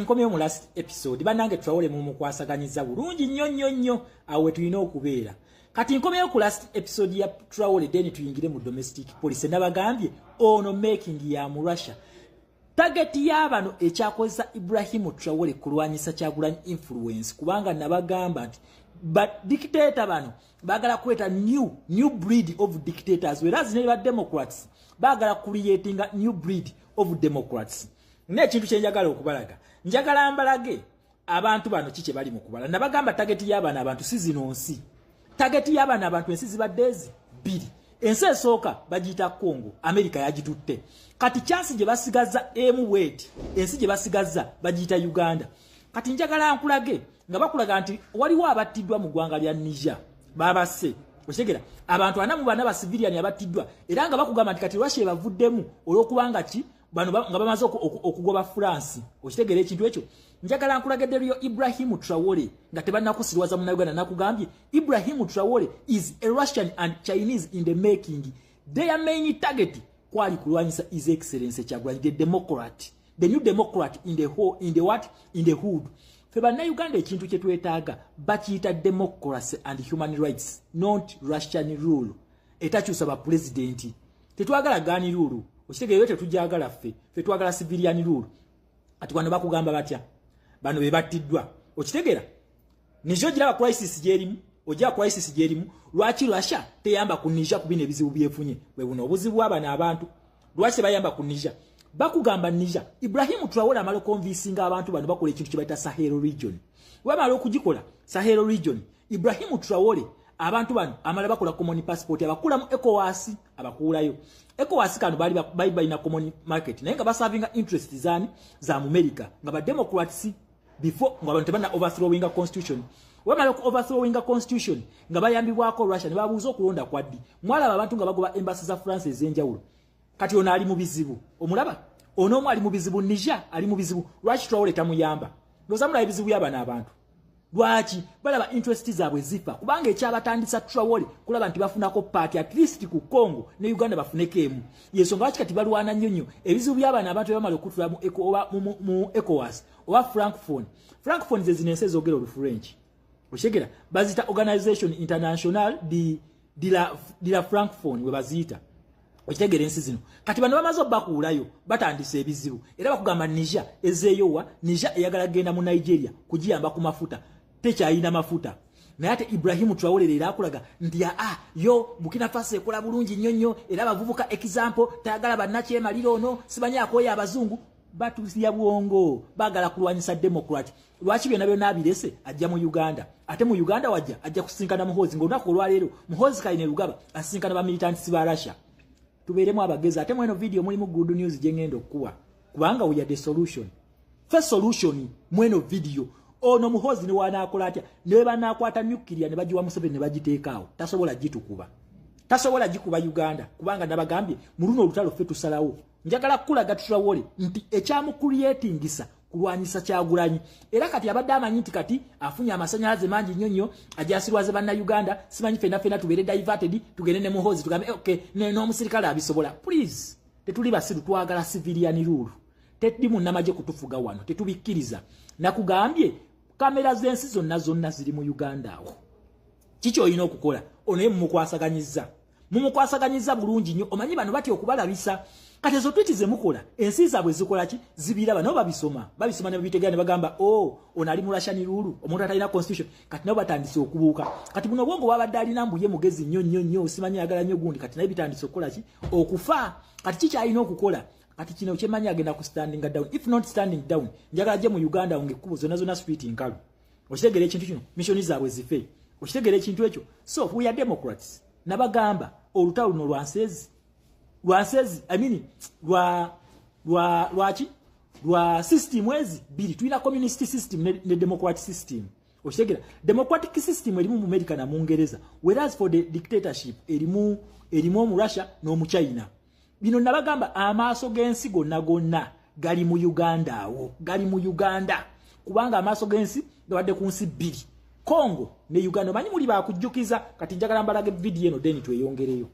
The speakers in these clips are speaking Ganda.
nkomyeyo mu last episode banange Traore mu mukwasaganyiza bulungi nnyo awe tulina okubeera. Kati nkomyeyo ku last episode ya Traore then tuyingire mu domestic police nabagambye ono making ya mu Russia. Target y'abano ekyakozesa Ibrahim Traore kulwanyisa Kyagulanyi influence kubanga nabagamba nti but dictator bano bagala kweta new breed of dictators whereas ne ba democrats bagala creating a new breed of democrats. Ne kintu kyenjagala okubalaga njagala mbalage abantu bano kiche bali mu kubala nabagamba target y'abana abantu sizinonsi target y'abana abantu ensi zibadezi bili ensi esooka bagiyita Congo America yagitutte kati chance gye basigaza emu wait ensi gye basigaza bagiyita Uganda kati njagala nkulage nga bakulaga nti waliwo abattiddwa mu ggwanga lya Niger babase oshegera abantu anamu bana ba civilian abattiddwa era nga bakugamba nti kati Russia bavuddemu olwokubanga ki bano nga bamaze okugoba France okitegera ekintu ekyo njagala nkulagedde lyo Ibrahim Traore nga tebannakusirwaza mu Uganda nakugambye Ibrahim Traore is a Russian and Chinese in the making. Their main target kwali kulwanyisa His Excellency Kyagulanyi the new democrat in the hood. Feba na Uganda ekintu kye twetaaga bakiyita democracy and human rights not Russian rule. Etakyusa ba president tetwagala gani rule okitegere yote tujagala ffe twagala civilian rule ati wano bakugamba batya bano be battiddwa okitegera nijo gira crisis jerimu ojja crisis jerimu lwaki Russia teyamba ku Niger kubina ebizibu byefunye bwe buno obuzibu abana abantu lwaki bayamba ku Niger bakugamba Niger Ibrahim Traore amalo convincing abantu bano bakola ekintu kibaita Sahel region wamalo okugikola Sahel region Ibrahim Traore abantu bano amala bakola common passport abakula mu ECOWAS abakulayo ECOWAS kanu bali na common market naye nga basavinga interest zani za America nga ba democrats before nga abantu bana overthrowing a constitution wamala ku overthrowing a constitution nga bayambibwako Russia ne babuuza okulonda kwaddi mwala abantu nga bagoba embassy za France ezenjawulo kati ono ali mu bizibu omulaba ono omwe ali mu bizibu Niger ali mu bizibu lwaki Traore tamuyamba nozamula ebizibu yabana abantu lwaki balaba interest zaabwe zifa kubanga ekyabatandisa Traore kulaba nti bafunako party at least ku Congo ne Uganda bafunekemu yeso ngaki kati balwana nnyo ebizibu by'abana abantu bamala okutula mu ECOWAS oba francophone zezinense zogera French oshegera bazita organization international di la francophone we bazita okitegere ensi zino kati bano bamaze bakulayo batandise ebizibu era bakugamba Niger ezeyowa Niger eyagala genda mu Nigeria kujiyamba ku mafuta tekyayina mafuta naye ate Ibrahim Traore leero akulaga nti yo Burkina Faso ekola bulungi nnyo era bavubuka example tayagala bannakyemaliro ono sibanya akoya abazungu batusiya bwongo bagala kulwanyisa democrat lwaki byonna abirese ajja mu Uganda ate mu Uganda wajja ajja kusinkana Muhoozi ng'olunaku olwaleero Muhoozi Kayine Lugaba asinkana ba militants ba Russia tubeeremu abagezi ate mweno video mulimu good news jengendo kuwa kubanga we are the solution first solution mweno video ono Muhoozi ne wanaakola atya ne banakwata nuclear ne bajiwa Museveni ne bagiteekaawo tasobola jikuba Uganda kubanga nabagambye mu luno olutalo ffe tusalawo njagala kulaga Traore nti ekyamu creatingisa kulwanyisa Kyagulanyi era kati abadde amanyi nti kati afunye amasanyalaze mangi nnyo ajasirwaze banna Uganda simanyi fena tubeere diverted tugende ne Muhoozi tugambe okay n'omusirikale abisobola please tetuli basiru twagala civilian rule tetuli munnamaje kutufuga wano tetubikkiriza nakugambye kamera z'ensi zonna ziri mu Uganda awo kiki olina okukola ono mumukwasaganyizza bulungi nnyo omanyi bano bati okubalabisa kati ezo twiti ze mukola ensi zaabwe zikola ki zibiraba nabo babisoma ne bitegera ne bagamba ono ali mu Russian rule omuntu atalina constitution kati nabo batandise okubuuka kati buno bwongo babadde alina mbuye mugezi nnyo simanyi agala nnyo gundi kati naye bitandise okukola ki okufa kati kiki alina okukola kati kino kyemanyi agenda ku standing down if not standing down njagala gye mu Uganda onge ekkubo zonna street nkalu okitegera ekintu kino mission zaabwe zife okitegera ekintu ekyo so we are democrats nabagamba olutalo luno lwansezi I mean lwa system ezi bili tuina communist system ne democratic system okitegera democratic system erimu mu America na mu Ngereza whereas for the dictatorship erimu mu Russia no mu China bino nabagamba amaaso g'ensi gonna gali mu Uganda kubanga amaaso g'ensi gabadde ku nsi bbiri Congo ne Uganda manyi muli bakujjukiza kati njagala mbalage video eno deni tweyongereyo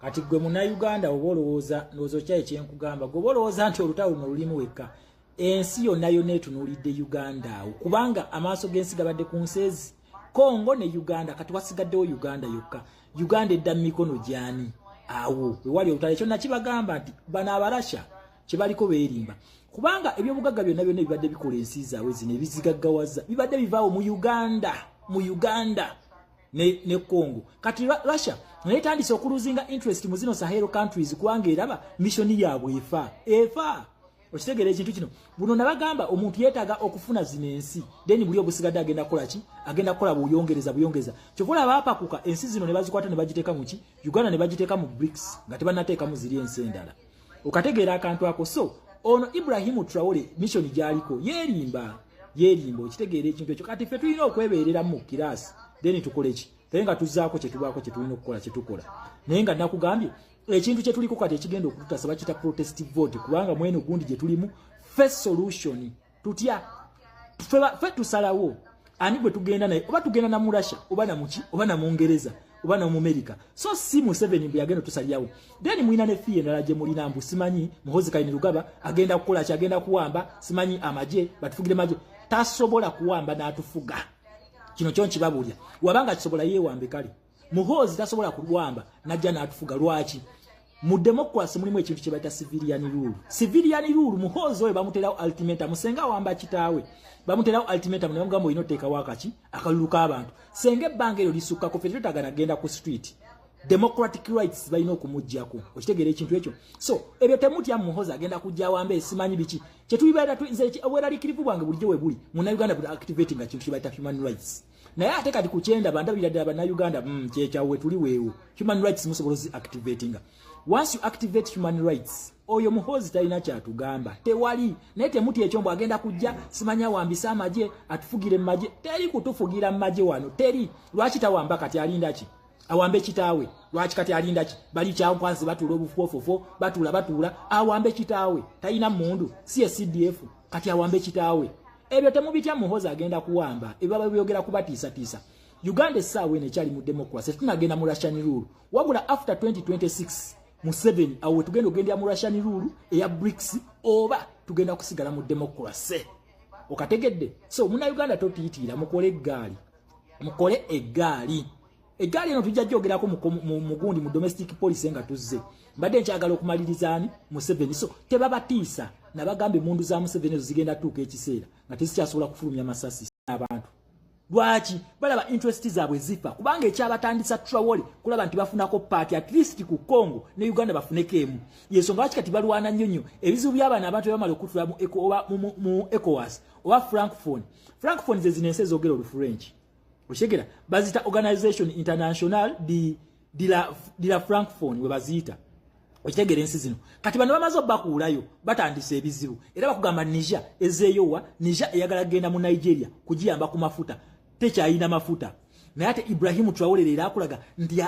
kati gwe muna Uganda obolooza ndozo kyaye kyenkugamba gobolooza nti olutalo lulimu wekka ensi yonna yonna etunuulidde Uganda kubanga amaaso g'ensi gabadde ku nsezi Congo ne Uganda kati wasigaddewo Uganda yokka Uganda edda mu mikono gyani awo wewali olutalo ekyo nakibagamba nti bano abalasha kyebaliko beerimba kubanga ebyobugagga byonna byonna bibadde bikola ensi zaabwe zino ebizigaggawaza bibadde bivaawo mu Uganda ne Congo kati Russia netandise okuluzinga interest mu zino Sahel countries kubanga eraba mission yaabwe efa okitegera ekintu kino buno nabagamba omuntu yeetaga okufuna zino ensi then buli obusigadde agenda kola ki agenda kola buyongereza kyovola abapakuka ensi zino ne bazikwata ne bagiteeka mu ki Uganda ne bagiteeka mu BRICS nga tebannateeka mu ziri ensi endala okategeera akantu ako so ono Ibrahim Traore mission gyaliko yeerimba okitegeera ekintu ekyo kati ffe tulina okwebeerera mu kirasi then tukole ki tenga tuzaako kyetubaako kyetulina okukola kyetukola naye nga nakugambye ekintu kyetuliko kati ekigenda okututasa bakita protest vote kubanga mwene gundi gye tulimu first solution tutya ffe tusalawo ani bwe tugenda naye oba tugenda na Russia oba na muki oba na Mungereza oba na America so si mu 7 mbi agenda tusalyawo then mwina ne fee endala gye mulina mbu simanyi Muhoozi Kainerugaba agenda kukola ki agenda kuwamba simanyi amaje batufugire maje tasobola kuwamba n'atufuga kino kyo nkibabulya wabanga kisobola yeewambe kale Muhoozi tasobola kuwamba najja n'atufuga lwaki mu democracy mulimu ekintu kye bayita civilian rule Muhoozi oyo bamuterawo ultimatum senga wamba kitaawe bamuterawo ultimatum ne bamugambo ino teeka wakaki akaluluka abantu senga ebbanga eryo lisukka ko fete tutagana genda ku street democratic rights balina okumuggyako okitegeera ekintu ekyo so ebyo temutya Muhoozi agenda kujja wambe simanyi biki kyetulibeera nze obweraliikirivu bwange bulijjo we buli Munnayuganda buli activating nga kintu kibayita human rights naye ate kati kukyenda bandabira ddala Bannayuganda kyekyawe tuli weewo human rights musobolozi activating once you activate human rights oyo Muhoozi talina kyatugamba tewali naye temutya ekyombo agenda kujja simanya wambisa amaje atufugire mu maje teri kutufugira mu maje wano teri lwaki tawamba kati alinda ki awambe kitaawe lwaki kati alinda ki bali kyankwanzi batula obufofofo batula awambe kitaawe talina mundu si CDF kati awambe kitaawe ebyo temubitya Muhoozi agenda kuwamba ebaba byogera kubatiisa Uganda essaawa eno ekyali mu democracy tunagenda mu Russian rule wabula after 2026 mu 7 awo tugenda ogendera mu Russian rule eya BRICS oba tugenda kusigala mu democracy okategedde so muna Uganda totiyitira mukole eggaali eno tujja jjogerako mu gundi mu domestic policy nga tuzze mbadde nkyagala okumalirizaani mu 7 so tebabatiisa nabagambe mundu za mu 7 ezo zigenda tuuka ekiseera nga tezikyasobola kufulumya masasi abantu lwaki balaba interest zaabwe zifa kubanga ekyabatandisa Traore kulaba nti bafunako party at least ku Congo ne Uganda bafuneko emu yensonga lwaki kati balwana nnyonnyo ebizibu by'abaana abantu bamala okutula mu ECOWAS oba francophone ze zinensi ezoogera olufrench oshegera bazita Organisation International de la Francophone we bazita okitegera ensi zino kati bano bamaze obbakuulayo batandise ebizibu era bakugamba Niger ezeeyowa Niger eyagala genda mu Nigeria kugiyamba ku mafuta tekyayina mafuta naye ate Ibrahim Traore leero akulaga nti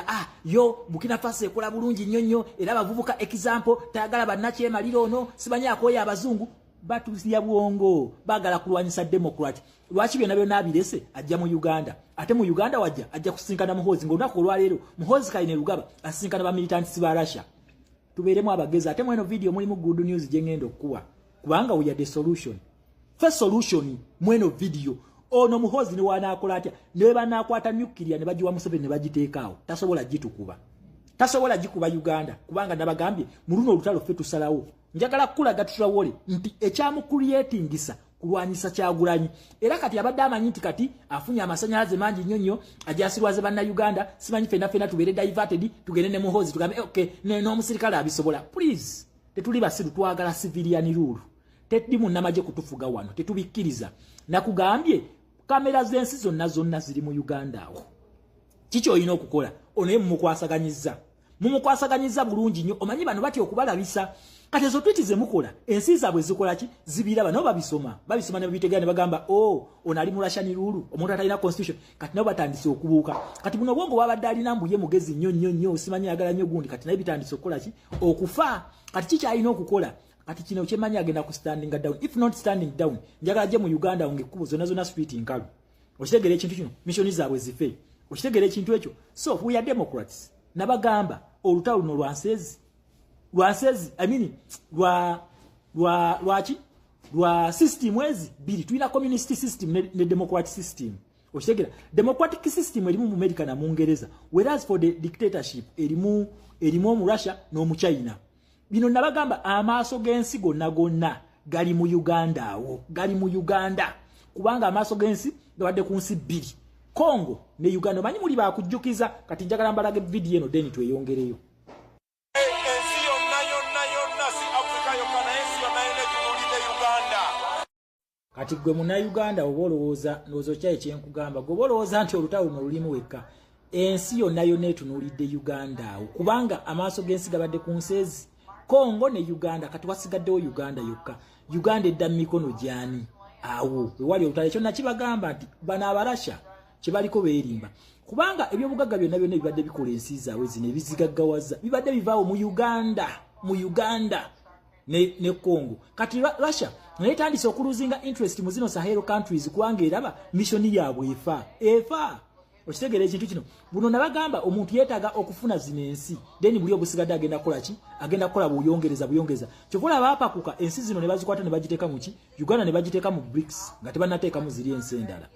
yo Burkina Faso ekola bulungi nnyo era abavubuka example tayagala bannakyemalira ono simanyi akooya abazungu batusiya bwongo bagala kulwanyisa democrat lwaki byonna abirese ajja mu Uganda ate mu Uganda wajja ajja kusinkana Muhoozi ng'olunaku olwaleero Muhoozi Kainerugaba asinkana ba militants ba Russia tubeeremu abagezi ate mweno video mulimu good news gye ngenda okuwa kubanga we are the solution first solution mweno video ono Muhoozi ne wanaakola atya ne banaakwata nuclear ne bagiwa Museveni ne bagiteekaawo tasobola gitukuba tasobola gikuba Uganda kubanga nabagambye mu luno olutalo ffe tusalawo njagala kulaga Traore nti ekyamu creatingisa kulwanyisa Kyagulanyi era kati abadde amanyi nti kati afunye amasanyalaze mangi nnyo ajasirwaze banna Uganda simanyi fena tubeere diverted tugende ne Muhoozi tugambe okay n'omusirikale abisobola please tetuli basiru twagala civilian rule tetuli munnamaje kutufuga wano tetubikkiriza nakugambye kamera z'ensi zonna ziri mu Uganda awo kiki olina okukola onaye mumukwasaganyizza bulungi nnyo omanyi bano batya okubalabisa kati ezo twiti ze mukola ensi zaabwe zikola ki zibiraba nabo babisoma ne babitegera ne bagamba ono ali mu Russian rule omuntu atalina constitution kati nabo batandise okubuuka kati buno bwongo bwabadde alina mbuye mugezi nnyo simanyi agala nnyo gundi kati naye bitandise okukola ki okufa kati kiki alina okukola kati kino kyemanyi agenda ku standing down if not standing down njagala gye mu Uganda onge kubo zonna street nkalu okitegera ekintu kino mission zaabwe zife okitegera ekintu ekyo so we are democrats nabagamba olutalo luno lwansezi I mean lwa system ezi bili tuina communist system ne democratic system oshegera democratic system elimu mu America na mu Ngereza whereas for the dictatorship elimu mu Russia no mu China bino nabagamba amaaso gensi gonna gali mu Uganda kubanga amaaso gensi gabadde ku nsi bbiri Congo ne Uganda manyi muli ba kujjukiza kati njagala mbalage video eno deni tweyongereyo kati gwe muna Uganda obolowooza nozo kya ekyenkugamba gwe bolowooza nti olutalo luno lulimu wekka ensi yonna yonna etunuulidde Uganda kubanga amaaso gensi gabadde ku nsezi Congo ne Uganda kati wasigaddewo Uganda yokka Uganda edda mu mikono gyani awo wewali olutalo ekyo nakibagamba nti bano abalasha kyebaliko beerimba kubanga ebyobugagga byonna bibadde bikola ensi zaabwe zino ebizigaggawaza bibadde bivaawo mu Uganda ne Congo kati Russia netandise okuluzinga interest mu zino Sahel countries kubanga eraba mission yaabwe efa okitegera ekintu kino buno nabagamba omuntu yeetaga okufuna zino ensi then buli obusigadde agenda kola ki agenda kola buyongereza kyokola abapakuka ensi zino ne bazikwata ne bagiteeka mu ki Uganda ne bagiteeka mu BRICS nga tebannateeka mu ziri ensi endala